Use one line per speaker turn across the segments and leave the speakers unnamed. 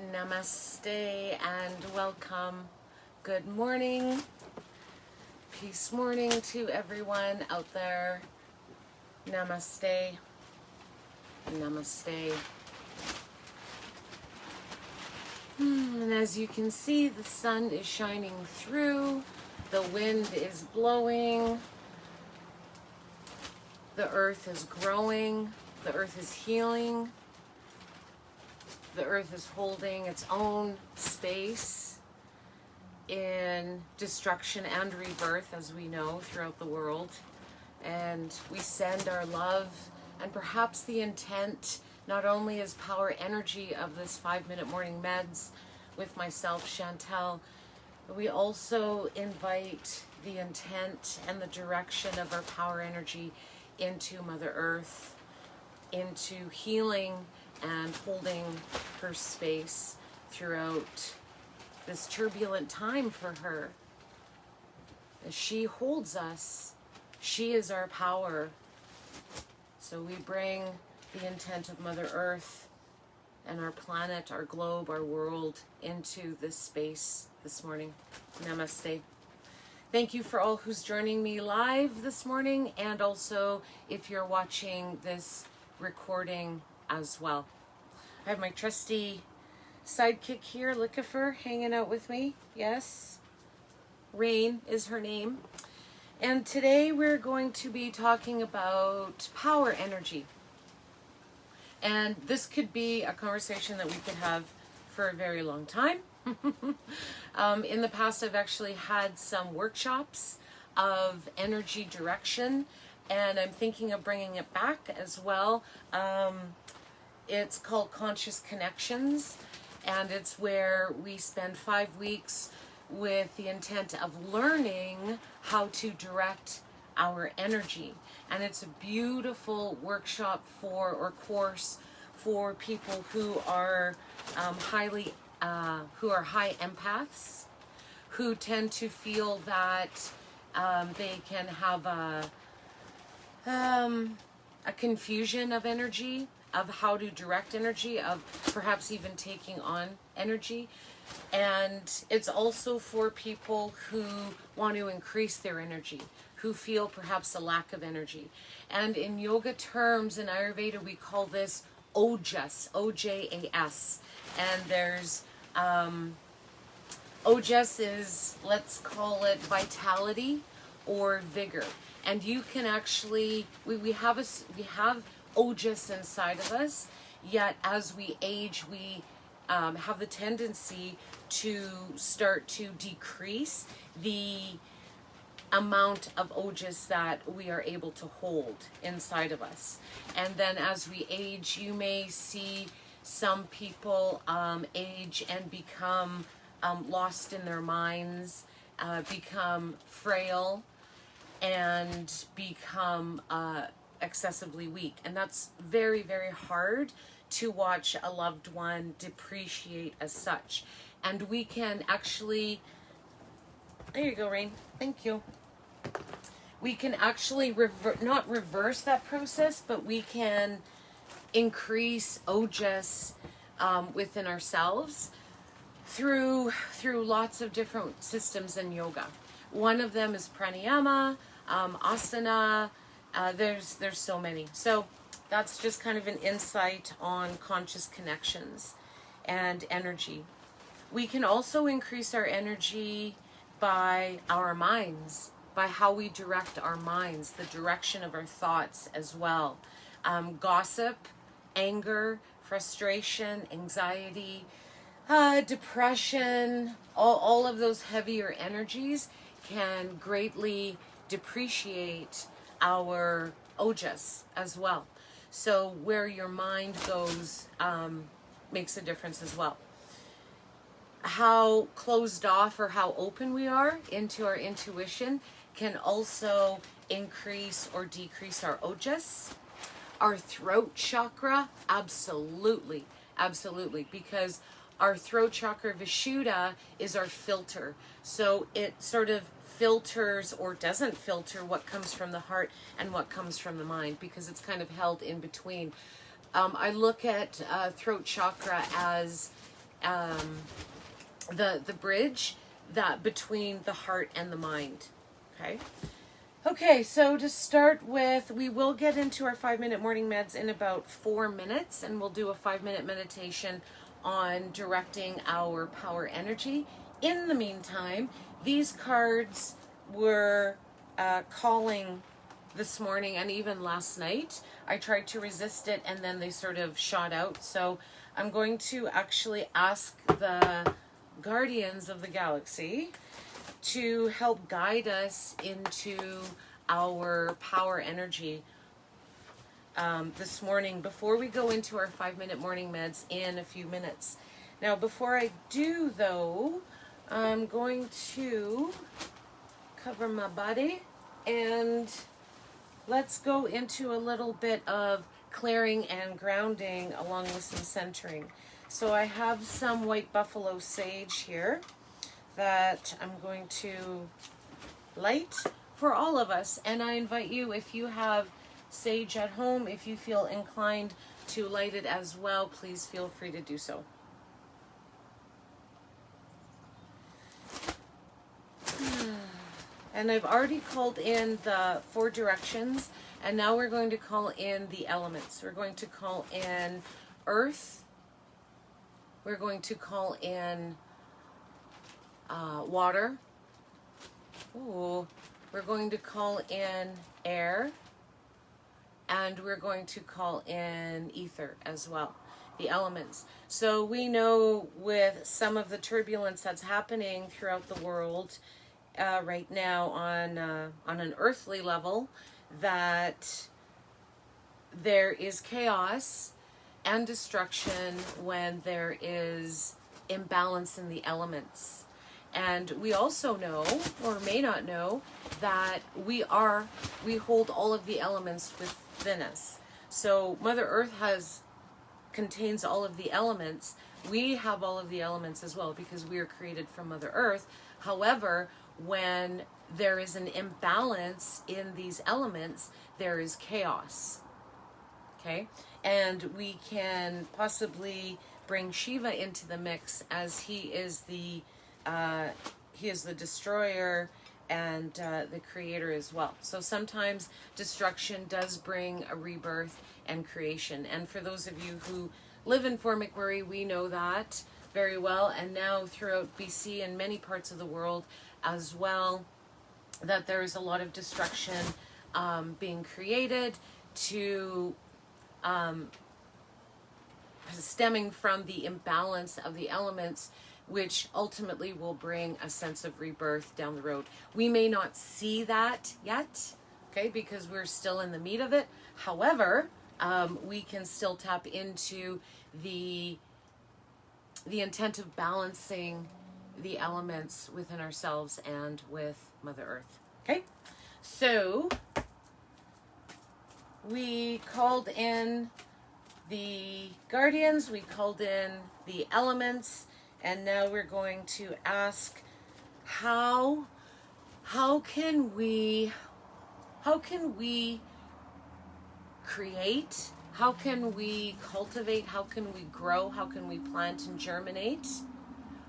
Namaste and welcome. Good morning. Peace morning to everyone out there. Namaste. Namaste. And as you can see, the sun is shining through. The wind is blowing. The earth is growing. The earth is healing. The earth is holding its own space in destruction and rebirth, as we know, throughout the world. And we send our love and perhaps the intent, not only as power energy of this 5-minute morning meds with myself, Chantel, but we also invite the intent and the direction of our power energy into Mother Earth, into healing and holding her space throughout this turbulent time for her. As she holds us, she is our power. So we bring the intent of Mother Earth and our planet, our globe, our world into this space this morning. Namaste. Thank you for all who's joining me live this morning, and also if you're watching this recording as well. I have my trusty sidekick here, Likifer, hanging out with me. Yes, Rain is her name. And today we're going to be talking about power energy. And this could be a conversation that we could have for a very long time. In the past, I've actually had some workshops of energy direction, and I'm thinking of bringing it back as well. It's called Conscious Connections, and it's where we spend 5 weeks with the intent of learning how to direct our energy. And it's a beautiful workshop or course for people who are high empaths, who tend to feel that they can have a confusion of energy, of how to direct energy, of perhaps even taking on energy. And it's also for people who want to increase their energy, who feel perhaps a lack of energy. And in yoga terms, in Ayurveda, we call this ojas, O-J-A-S. And there's, ojas is, let's call it vitality or vigor. And you can actually, we have ojas inside of us, yet as we age, we have the tendency to start to decrease the amount of ojas that we are able to hold inside of us. And then as we age, you may see some people age and become lost in their minds, become frail, and become excessively weak. And that's very, very hard to watch a loved one depreciate as such. And we can actually, there you go, Rain, thank you. We can actually not reverse that process, but we can increase ojas within ourselves through lots of different systems in yoga. One of them is pranayama, asana. There's so many. So that's just kind of an insight on conscious connections and energy. We can also increase our energy by our minds, by how we direct our minds, the direction of our thoughts as well. Gossip, anger, frustration, anxiety, depression, all of those heavier energies can greatly depreciate our ojas as well. So where your mind goes makes a difference as well. How closed off or how open we are into our intuition can also increase or decrease our ojas. Our throat chakra, absolutely, because our throat chakra, Vishuddha, is our filter. So it sort of filters or doesn't filter what comes from the heart and what comes from the mind, because it's kind of held in between. I look at throat chakra as the bridge that between the heart and the mind. Okay. Okay, so to start with, we will get into our 5-minute morning meds in about 4 minutes, and we'll do a 5-minute meditation on directing our power energy. In the meantime, these cards were calling this morning and even last night. I tried to resist it and then they sort of shot out. So I'm going to actually ask the guardians of the galaxy to help guide us into our power energy this morning before we go into our 5-minute morning meds in a few minutes. Now, before I do, though, I'm going to cover my body and let's go into a little bit of clearing and grounding along with some centering. So I have some white buffalo sage here that I'm going to light for all of us. And I invite you, if you have sage at home, if you feel inclined to light it as well, please feel free to do so. And I've already called in the 4 directions, and now we're going to call in the elements. We're going to call in earth. We're going to call in water. Ooh. We're going to call in air. And we're going to call in ether as well, the elements. So we know with some of the turbulence that's happening throughout the world right now on an earthly level, that there is chaos and destruction when there is imbalance in the elements. And we also know, or may not know, that we hold all of the elements within us. So Mother Earth contains all of the elements. We have all of the elements as well because we are created from Mother Earth. However, when there is an imbalance in these elements, there is chaos. Okay? And we can possibly bring Shiva into the mix as he is the destroyer and the creator as well. So sometimes destruction does bring a rebirth and creation. And for those of you who live in Fort McMurray, we know that very well. And now throughout BC and many parts of the world as well, that there is a lot of destruction being created to stemming from the imbalance of the elements, which ultimately will bring a sense of rebirth down the road. We may not see that yet, okay, because we're still in the meat of it. However, we can still tap into the intent of balancing the elements within ourselves and with Mother Earth. Okay, so we called in the guardians, we called in the elements, and now we're going to ask how can we create, how can we cultivate, how can we grow, how can we plant and germinate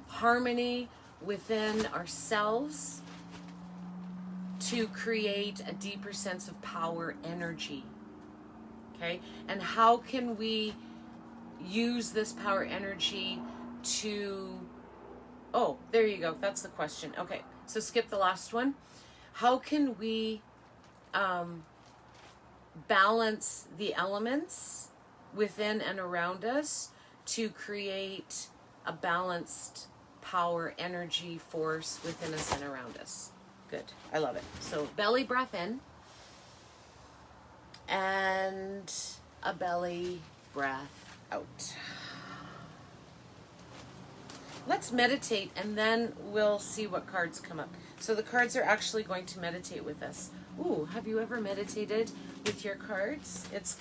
harmony within ourselves to create a deeper sense of power energy. Okay? And how can we use this power energy to, oh, there you go, that's the question. Okay, so skip the last one. How can we balance the elements within and around us to create a balanced power energy force within us and around us? Good, I love it. So belly breath in and a belly breath out. Let's meditate and then we'll see what cards come up. So the cards are actually going to meditate with us. Ooh, have you ever meditated with your cards? It's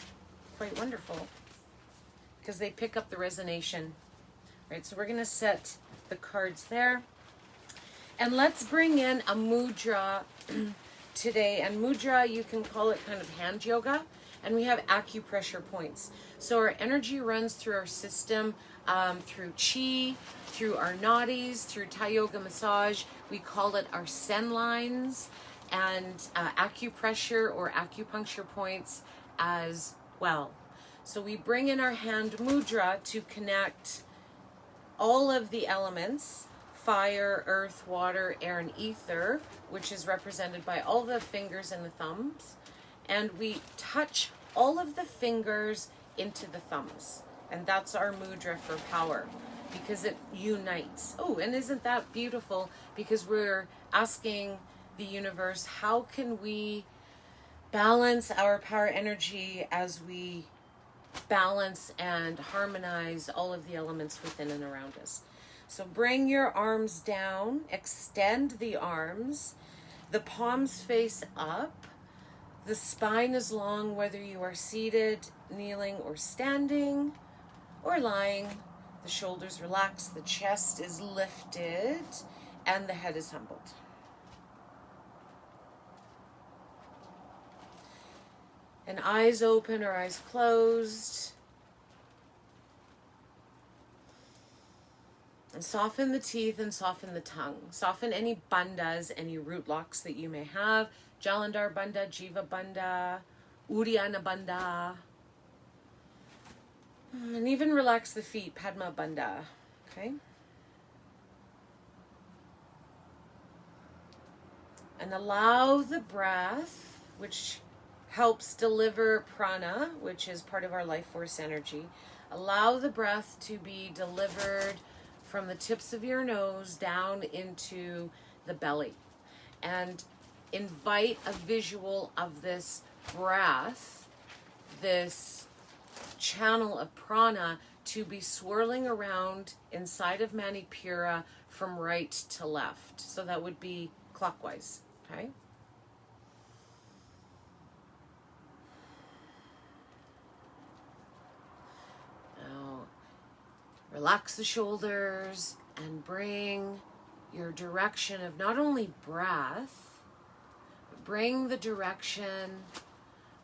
quite wonderful because they pick up the resonation. Right, so we're going to set the cards there. And let's bring in a mudra today. And mudra, you can call it kind of hand yoga And we have acupressure points. So our energy runs through our system, through chi, through our nadis, through Thai yoga massage. We call it our sen lines, and acupressure or acupuncture points as well. So we bring in our hand mudra to connect all of the elements: fire, earth, water, air, and ether, which is represented by all the fingers and the thumbs. And we touch all of the fingers into the thumbs. And that's our mudra for power, because it unites. Oh, and isn't that beautiful? Because we're asking the universe, how can we balance our power energy as we balance and harmonize all of the elements within and around us? So bring your arms down, extend the arms, the palms face up, the spine is long whether you are seated, kneeling, or standing, or lying. The shoulders relax, the chest is lifted, and the head is humbled. And eyes open or eyes closed. And soften the teeth and soften the tongue. Soften any bandhas, any root locks that you may have. Jalandhar bandha, Jiva bandha, Uddiyana bandha. And even relax the feet, Padma bandha. Okay? And allow the breath, which helps deliver prana, which is part of our life force energy. Allow the breath to be delivered from the tips of your nose down into the belly. And invite a visual of this breath, this channel of prana, to be swirling around inside of Manipura from right to left. So that would be clockwise, okay? Relax the shoulders and bring your direction of not only breath, but bring the direction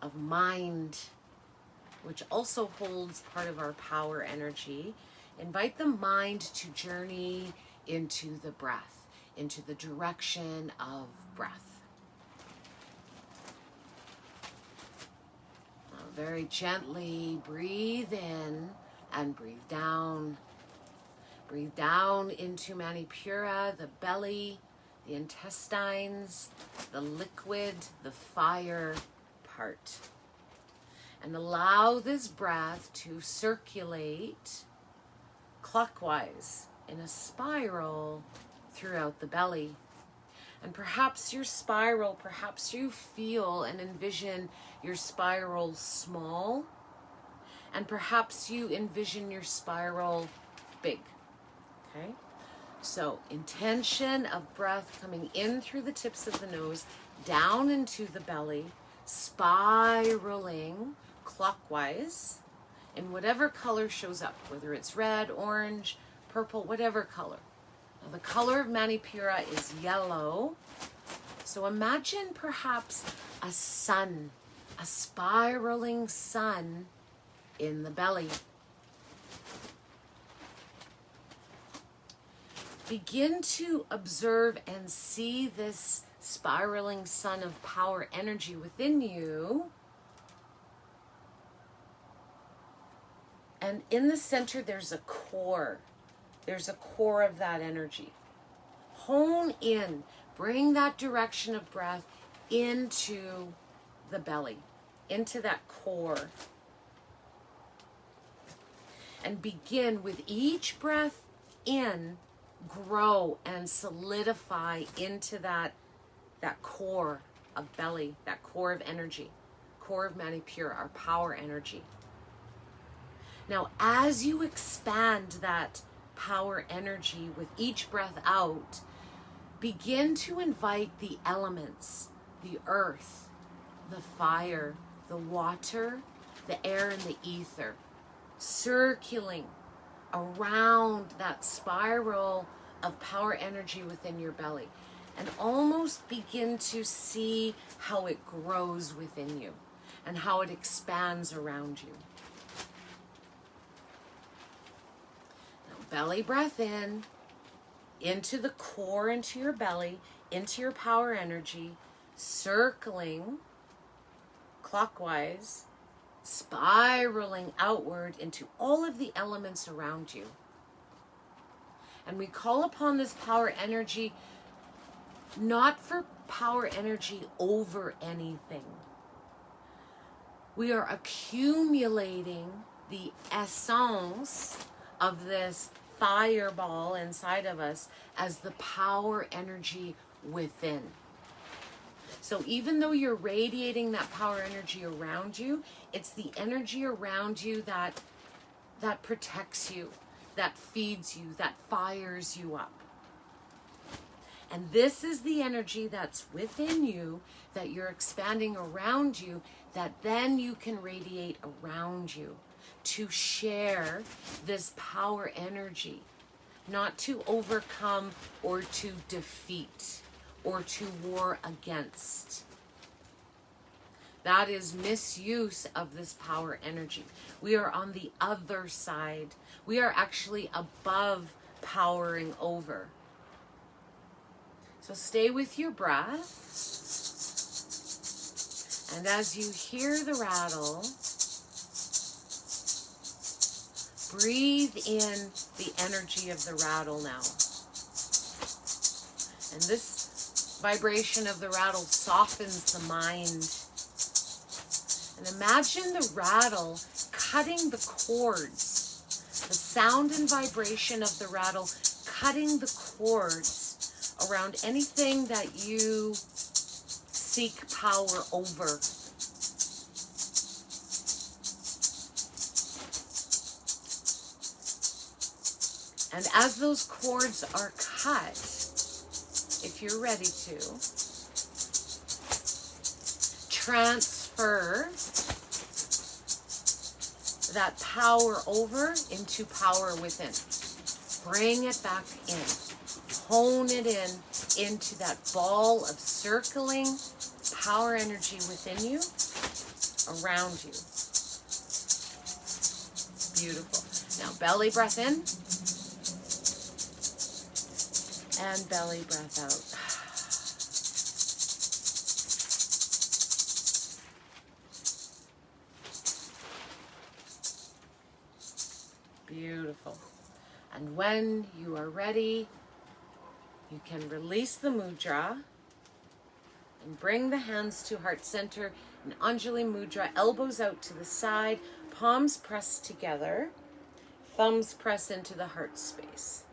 of mind, which also holds part of our power energy. Invite the mind to journey into the breath, into the direction of breath. Now, very gently breathe in and breathe down. Breathe down into Manipura, the belly, the intestines, the liquid, the fire part. And allow this breath to circulate clockwise in a spiral throughout the belly. And perhaps your spiral, perhaps you feel and envision your spiral small, and perhaps you envision your spiral big. Okay? So intention of breath coming in through the tips of the nose, down into the belly, spiraling clockwise in whatever color shows up, whether it's red, orange, purple, whatever color. Now the color of Manipura is yellow. So imagine perhaps a sun, a spiraling sun in the belly. Begin to observe and see this spiraling sun of power energy within you. And in the center, there's a core. There's a core of that energy. Hone in. Bring that direction of breath into the belly, into that core. And begin with each breath in, grow and solidify into that core of belly, that core of energy, core of Manipura, our power energy. Now, as you expand that power energy with each breath out, begin to invite the elements, the earth, the fire, the water, the air, and the ether, circling around that spiral of power energy within your belly, and almost begin to see how it grows within you. and how it expands around you. Now, belly breath in, into the core, into your belly, into your power energy, circling clockwise, spiraling outward into all of the elements around you. And we call upon this power energy not for power energy over anything. We are accumulating the essence of this fireball inside of us as the power energy within. So even though you're radiating that power energy around you, it's the energy around you that protects you, that feeds you, that fires you up. And this is the energy that's within you, that you're expanding around you, that then you can radiate around you to share this power energy, not to overcome or to defeat or to war against. That is misuse of this power energy. We are on the other side. We are actually above powering over. So stay with your breath. And as you hear the rattle, breathe in the energy of the rattle now. And this vibration of the rattle softens the mind. And imagine the rattle cutting the cords, the sound and vibration of the rattle cutting the cords around anything that you seek power over. And as those cords are cut, if you're ready to, transfer that power over into power within. Bring it back in. Hone it in into that ball of circling power energy within you, around you. Beautiful. Now belly breath in and belly breath out. Beautiful. And when you are ready, you can release the mudra and bring the hands to heart center in Anjali Mudra, elbows out to the side, palms pressed together, thumbs press into the heart space.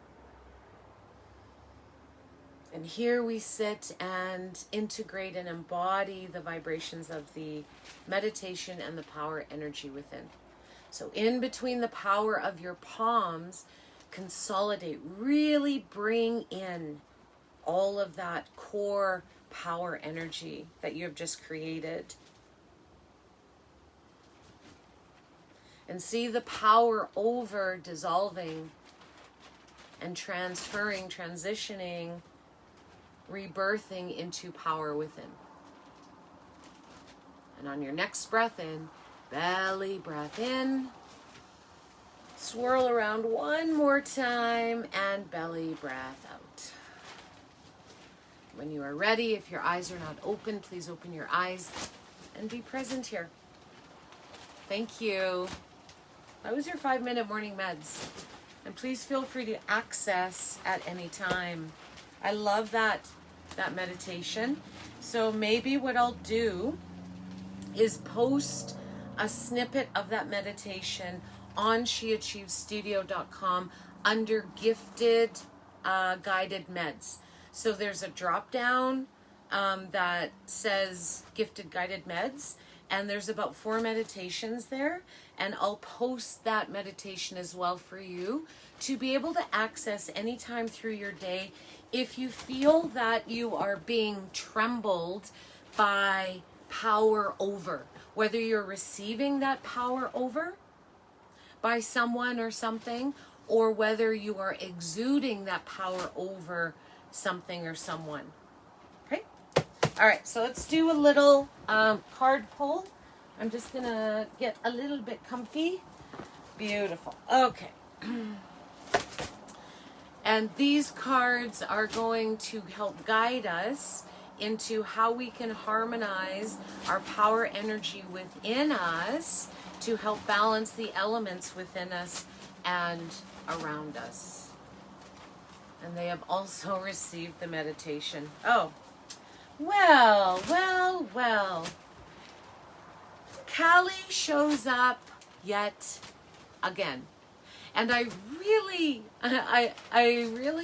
And here we sit and integrate and embody the vibrations of the meditation and the power energy within. So in between the power of your palms, consolidate, really bring in all of that core power energy that you have just created. And see the power over dissolving and transferring, transitioning, rebirthing into power within. And on your next breath in, belly breath in, swirl around one more time, and belly breath out. When you are ready, if your eyes are not open, please open your eyes and be present here. Thank you. That was your 5-minute morning meds. And please feel free to access at any time. I love that meditation. So maybe what I'll do is post a snippet of that meditation on sheachievestudio.com under gifted guided meds. So there's a drop down that says gifted guided meds, and there's about 4 meditations there, and I'll post that meditation as well for you to be able to access anytime through your day if you feel that you are being trembled by power over, whether you're receiving that power over by someone or something, or whether you are exuding that power over something or someone. Okay? All right, so let's do a little card pull I'm just going to get a little bit comfy. Beautiful. Okay. And these cards are going to help guide us into how we can harmonize our power energy within us to help balance the elements within us and around us. And they have also received the meditation. Oh, well. Kali shows up yet again. And I really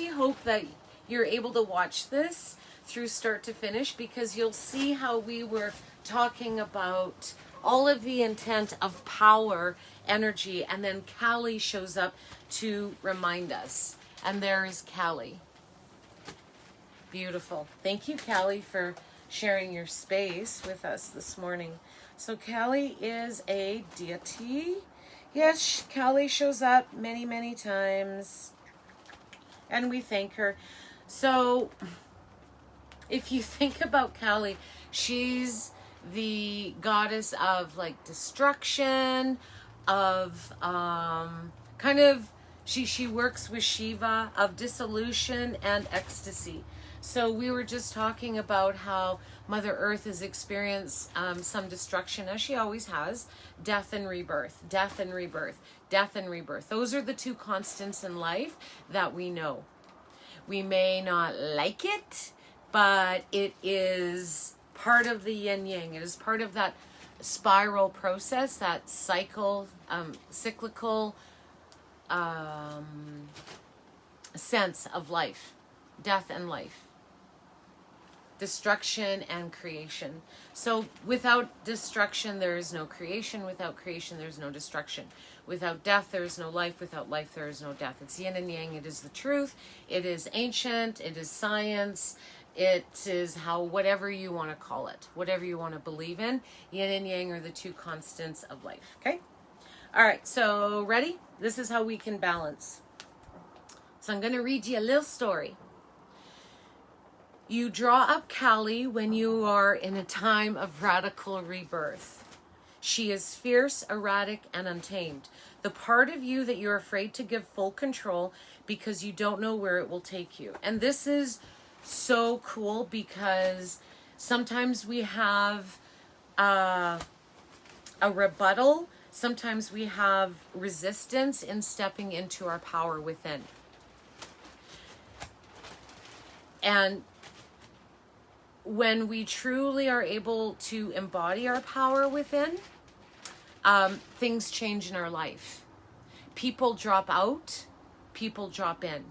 hope that you're able to watch this through start to finish, because you'll see how we were talking about all of the intent of power, energy, and then Kali shows up to remind us. And there is Kali. Beautiful. Thank you, Kali, for sharing your space with us this morning. So Kali is a deity. Yes, Kali shows up many, many times. And we thank her. So if you think about Kali, she's the goddess of like destruction, of kind of, she works with Shiva, of dissolution and ecstasy. So we were just talking about how Mother Earth has experienced some destruction, as she always has, death and rebirth, death and rebirth, death and rebirth. Those are the two constants in life that we know. We may not like it, but it is part of the yin yang. It is part of that spiral process, that cyclical sense of life, death and life, destruction and creation. So without destruction, there is no creation. Without creation, there is no destruction. Without death, there is no life. Without life, there is no death. It's yin and yang. It is the truth. It is ancient. It is science. It is how, whatever you want to call it, whatever you want to believe in. Yin and yang are the two constants of life. Okay? All right. So ready? This is how we can balance. So I'm going to read you a little story. You draw up Kali when you are in a time of radical rebirth. She is fierce, erratic, and untamed. The part of you that you're afraid to give full control because you don't know where it will take you. And this is so cool because sometimes we have a rebuttal. Sometimes we have resistance in stepping into our power within. And when we truly are able to embody our power within, things change in our life. People drop out, people drop in.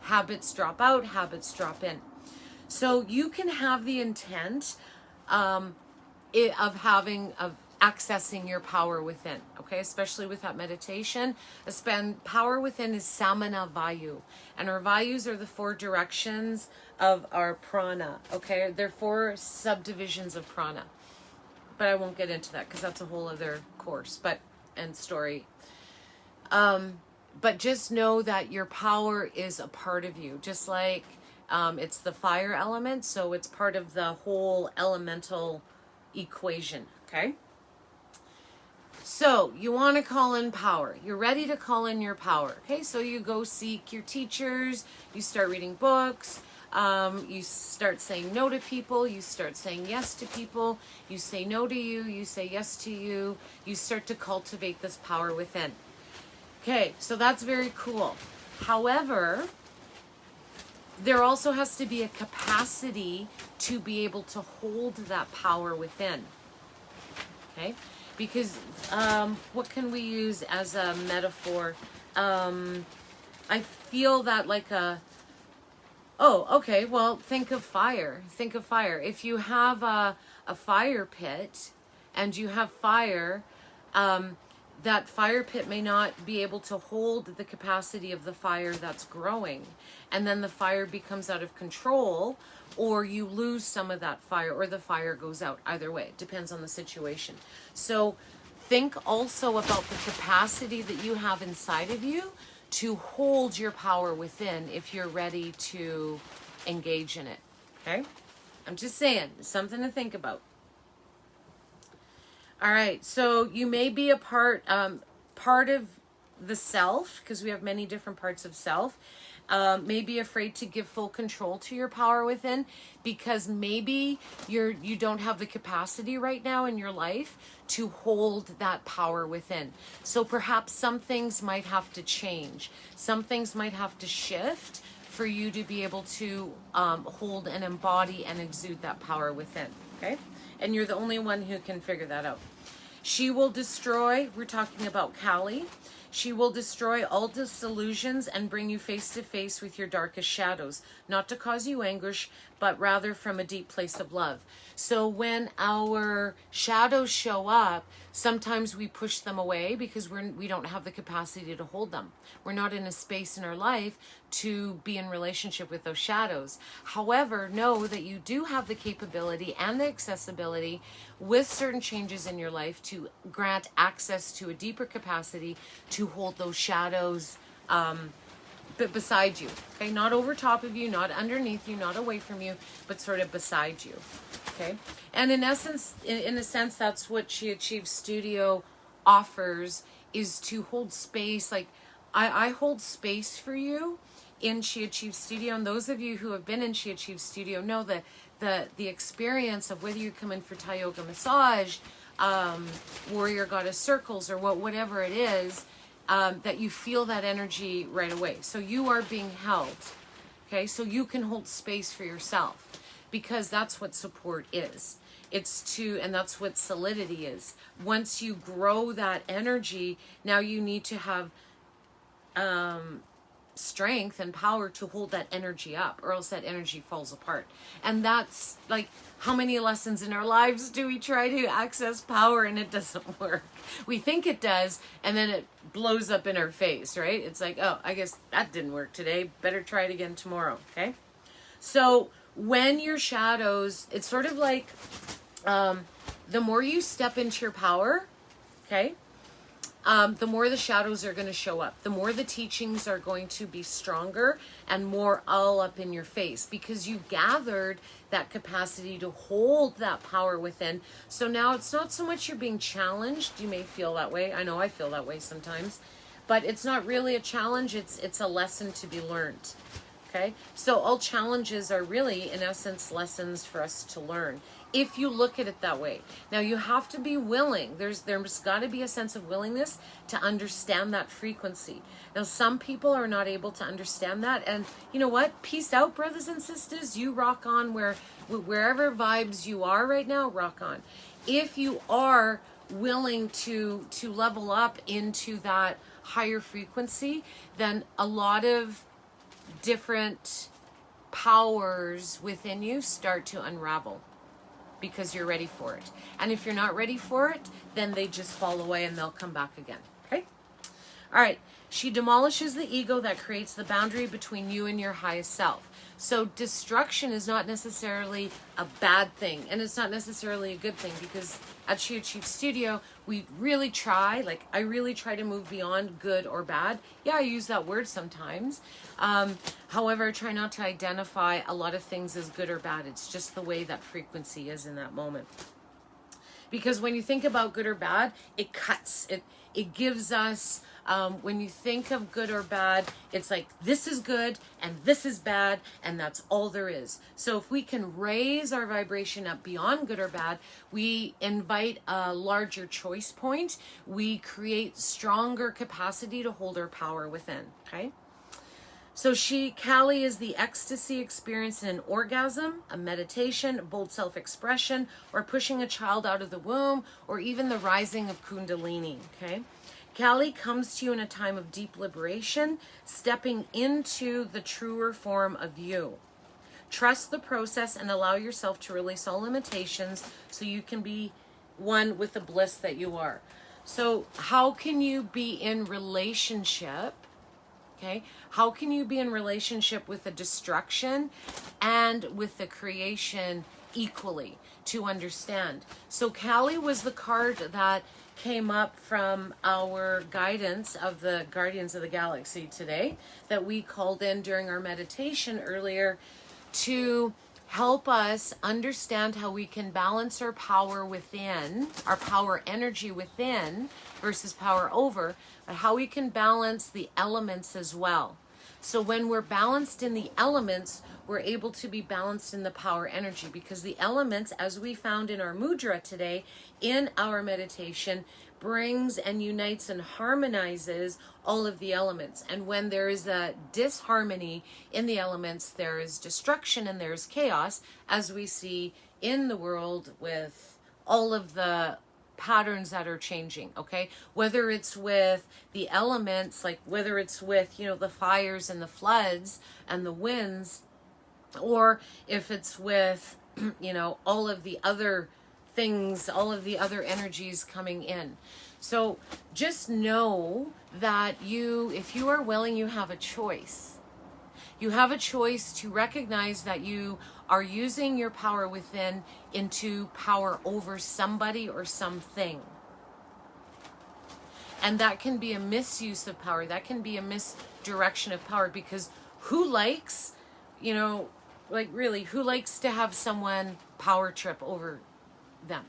Habits drop out, habits drop in. So you can have the intent of accessing your power within, okay? Especially with that meditation. Power within is samana vayu. And our vayus are the 4 directions of our prana, okay? They're 4 subdivisions of prana. But I won't get into that because that's a whole other course and story. But just know that your power is a part of you. Just like it's the fire element, so it's part of the whole elemental equation, okay? So you want to call in power. You're ready to call in your power. Okay, so you go seek your teachers. You start reading books. You start saying no to people. You start saying yes to people. You say no to you. You say yes to you. You start to cultivate this power within. Okay, so that's very cool. However, there also has to be a capacity to be able to hold that power within. Okay? Because what can we use as a metaphor? I feel that like think of fire. Think of fire. If you have a fire pit and you have fire, that fire pit may not be able to hold the capacity of the fire that's growing. And then the fire becomes out of control, or you lose some of that fire, or the fire goes out. Either way, it depends on the situation. So think also about the capacity that you have inside of you to hold your power within if you're ready to engage in it. Okay? I'm just saying, something to think about. All right, so you may be a part of the self, because we have many different parts of self. May be afraid to give full control to your power within, because maybe you don't have the capacity right now in your life to hold that power within. So perhaps some things might have to change. Some things might have to shift for you to be able to hold and embody and exude that power within. Okay? And you're the only one who can figure that out. She will destroy, we're talking about Kali. She will destroy all disillusions and bring you face to face with your darkest shadows, not to cause you anguish, but rather from a deep place of love. So when our shadows show up, sometimes we push them away because we don't have the capacity to hold them. We're not in a space in our life to be in relationship with those shadows. However, know that you do have the capability and the accessibility with certain changes in your life to grant access to a deeper capacity to hold those shadows but beside you. Okay, not over top of you, not underneath you, not away from you, but sort of beside you. Okay, and in essence, in a sense, that's what She Achieves Studio offers, is to hold space. Like I hold space for you in She Achieves Studio, and those of you who have been in She Achieves Studio know that the experience of whether you come in for Thai yoga massage, warrior goddess circles, or whatever it is, that you feel that energy right away. So you are being held. Okay, so you can hold space for yourself, because that's what support is. And that's what solidity is. Once you grow that energy, now you need to have strength and power to hold that energy up, or else that energy falls apart. And that's like, how many lessons in our lives do we try to access power and it doesn't work? We think it does, and then it blows up in our face, right? It's like, oh, I guess that didn't work today. Better try it again tomorrow, okay? So when your shadows, it's sort of like the more you step into your power, okay, the more the shadows are going to show up. The more the teachings are going to be stronger and more all up in your face, because you gathered that capacity to hold that power within. So now it's not so much you're being challenged. You may feel that way. I know I feel that way sometimes. But it's not really a challenge. It's a lesson to be learned. Okay? So all challenges are really, in essence, lessons for us to learn, if you look at it that way. Now, you have to be willing. There's got to be a sense of willingness to understand that frequency. Now, some people are not able to understand that. And you know what? Peace out, brothers and sisters. You rock on wherever vibes you are right now, rock on. If you are willing to level up into that higher frequency, then a lot of different powers within you start to unravel, because you're ready for it. And if you're not ready for it, then they just fall away and they'll come back again. Okay? All right. She demolishes the ego that creates the boundary between you and your highest self. So destruction is not necessarily a bad thing, and it's not necessarily a good thing, because at She Achieves Studio, we really try, like I really try to move beyond good or bad. Yeah, I use that word sometimes. However, I try not to identify a lot of things as good or bad. It's just the way that frequency is in that moment. Because when you think about good or bad, it cuts. It gives us, when you think of good or bad, it's like this is good and this is bad, and that's all there is. So if we can raise our vibration up beyond good or bad, we invite a larger choice point. We create stronger capacity to hold our power within, okay? So Kali is the ecstasy experienced in an orgasm, a meditation, bold self-expression, or pushing a child out of the womb, or even the rising of Kundalini, okay? Kali comes to you in a time of deep liberation, stepping into the truer form of you. Trust the process and allow yourself to release all limitations so you can be one with the bliss that you are. So how can you be in relationship? Okay, how can you be in relationship with the destruction and with the creation equally, to understand? So Kali was the card that came up from our guidance of the Guardians of the Galaxy today, that we called in during our meditation earlier to help us understand how we can balance our power within, our power energy within versus power over, but how we can balance the elements as well. So when we're balanced in the elements, we're able to be balanced in the power energy, because the elements, as we found in our mudra today, in our meditation, brings and unites and harmonizes all of the elements. And when there is a disharmony in the elements, there is destruction and there's chaos, as we see in the world with all of the patterns that are changing, okay? Whether it's with the elements, like whether it's with, the fires and the floods and the winds, or if it's with, all of the other things, all of the other energies coming in. So just know that if you are willing, you have a choice. You have a choice to recognize that you are using your power within into power over somebody or something. And that can be a misuse of power. That can be a misdirection of power, because who likes, who likes to have someone power trip over them?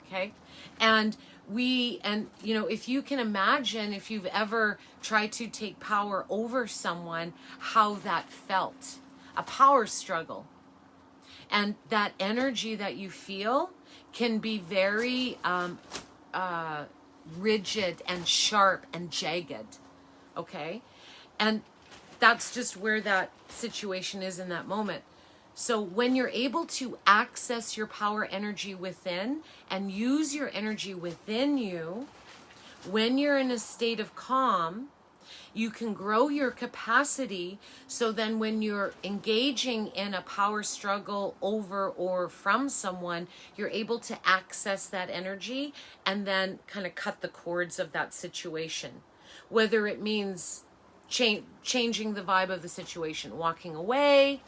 Okay? And if you can imagine, if you've ever tried to take power over someone, how that felt, a power struggle. And that energy that you feel can be very rigid and sharp and jagged, okay? And that's just where that situation is in that moment. So when you're able to access your power energy within and use your energy within you, when you're in a state of calm, you can grow your capacity. So then when you're engaging in a power struggle over or from someone, you're able to access that energy and then kind of cut the cords of that situation. Whether it means changing the vibe of the situation, walking away,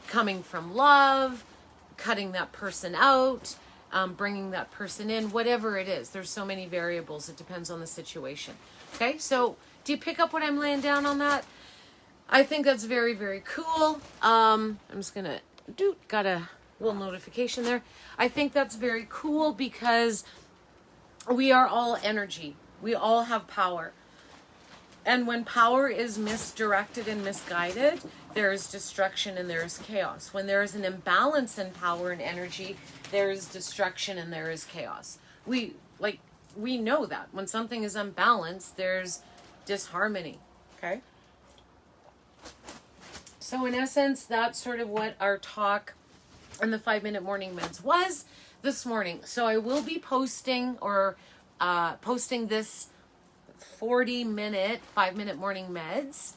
coming from love, cutting that person out, bringing that person in, whatever it is. There's so many variables. It depends on the situation. Okay, so do you pick up what I'm laying down on that? I think that's very, very cool. I'm just going to got a little notification there. I think that's very cool because we are all energy. We all have power. And when power is misdirected and misguided, there is destruction and there is chaos. When there is an imbalance in power and energy, there is destruction and there is chaos. We know that. When something is unbalanced, there's disharmony. Okay? So in essence, that's sort of what our talk in the 5-minute morning meds was this morning. So I will be posting this 40-minute 5-minute morning meds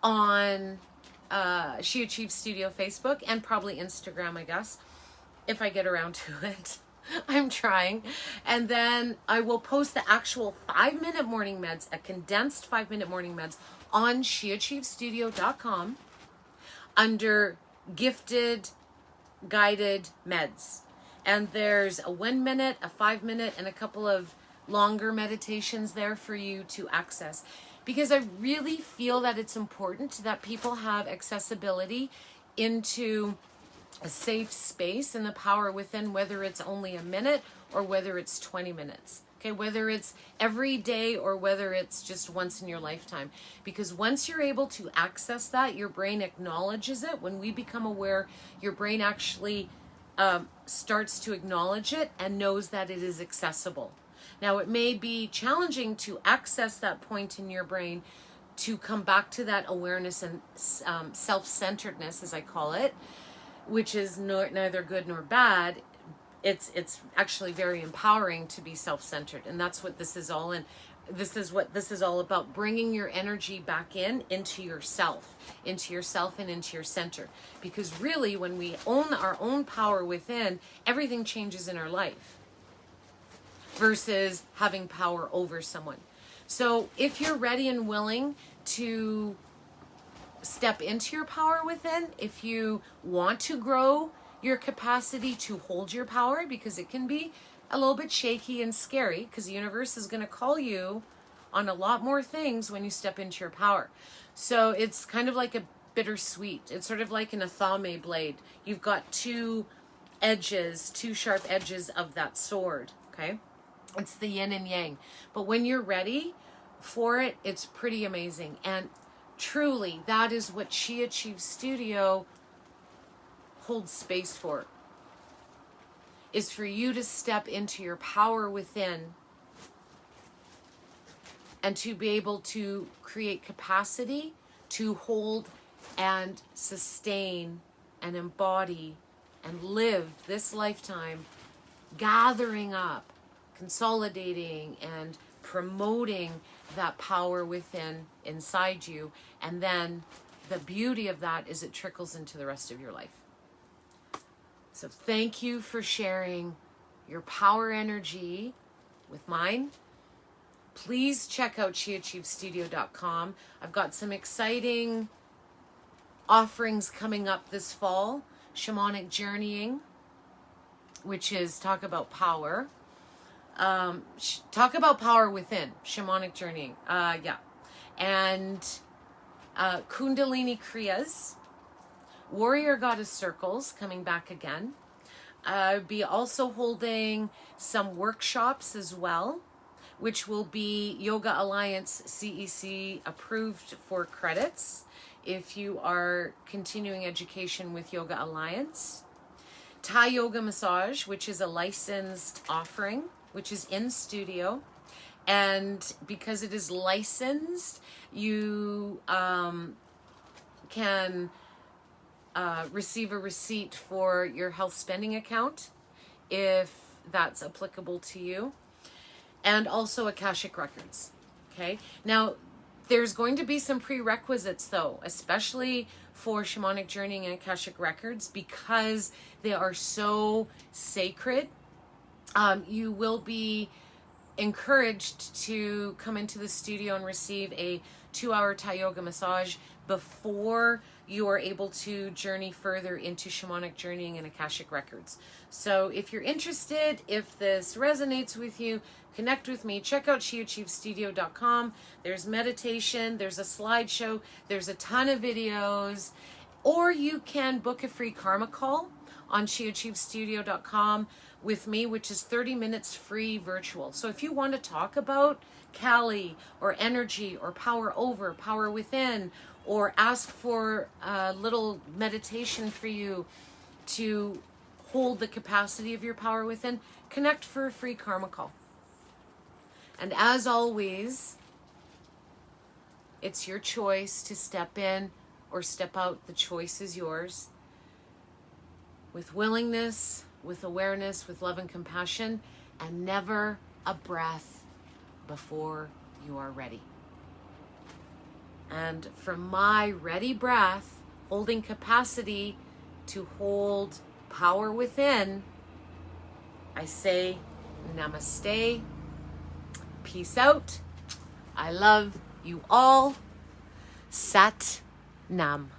on She Achieves Studio Facebook and probably Instagram, I guess, if I get around to it. I'm trying. And then I will post the actual 5-minute morning meds, a condensed 5-minute morning meds, on sheachievestudio.com under gifted guided meds. And there's a 1-minute, a 5-minute, and a couple of longer meditations there for you to access, because I really feel that it's important that people have accessibility into a safe space and the power within, whether it's only a minute or whether it's 20 minutes. Okay, whether it's every day or whether it's just once in your lifetime. Because once you're able to access that, your brain acknowledges it. When we become aware, your brain actually starts to acknowledge it and knows that it is accessible. Now, it may be challenging to access that point in your brain to come back to that awareness and self-centeredness, as I call it, which is neither good nor bad. It's actually very empowering to be self-centered, and that's what this is all in. This is what this is all about, bringing your energy back into yourself and into your center. Because really, when we own our own power within, everything changes in our life versus having power over someone. So if you're ready and willing to step into your power within, if you want to grow your capacity to hold your power, because it can be a little bit shaky and scary, because the universe is going to call you on a lot more things when you step into your power. So it's kind of like bittersweet. It's sort of like an athame blade. You've got two edges, two sharp edges of that sword, okay? It's the yin and yang. But when you're ready for it, it's pretty amazing. And truly, that is what She Achieves Studio holds space for, is for you to step into your power within and to be able to create capacity to hold and sustain and embody and live this lifetime, gathering up, consolidating, and promoting that power within inside you. And then the beauty of that is it trickles into the rest of your life. So thank you for sharing your power energy with mine. Please check out SheAchieveStudio.com. I've got some exciting offerings coming up this fall. Shamanic Journeying, which is talk about power. Talk about power within. Shamanic Journeying. Yeah. And Kundalini Kriyas. Warrior Goddess Circles coming back again. I'll be also holding some workshops as well, which will be Yoga Alliance CEC approved for credits if you are continuing education with Yoga Alliance. Thai Yoga Massage, which is a licensed offering, which is in studio. And because it is licensed, you can receive a receipt for your health spending account if that's applicable to you. And also Akashic Records. Okay. Now, there's going to be some prerequisites though, especially for Shamanic Journeying and Akashic Records, because they are so sacred. You will be encouraged to come into the studio and receive a 2-hour Thai yoga massage before you are able to journey further into Shamanic Journeying and Akashic Records. So if you're interested, if this resonates with you, connect with me. Check out SheAchieveStudio.com. There's meditation, there's a slideshow, there's a ton of videos, or you can book a free karma call on SheAchieveStudio.com with me, which is 30 minutes free virtual. So if you want to talk about Kali or energy or power over, power within, or ask for a little meditation for you to hold the capacity of your power within, connect for a free karma call. And as always, it's your choice to step in or step out. The choice is yours. With willingness, with awareness, with love and compassion, and never a breath before you are ready. And from my ready breath, holding capacity to hold power within, I say namaste, peace out. I love you all. Sat Nam.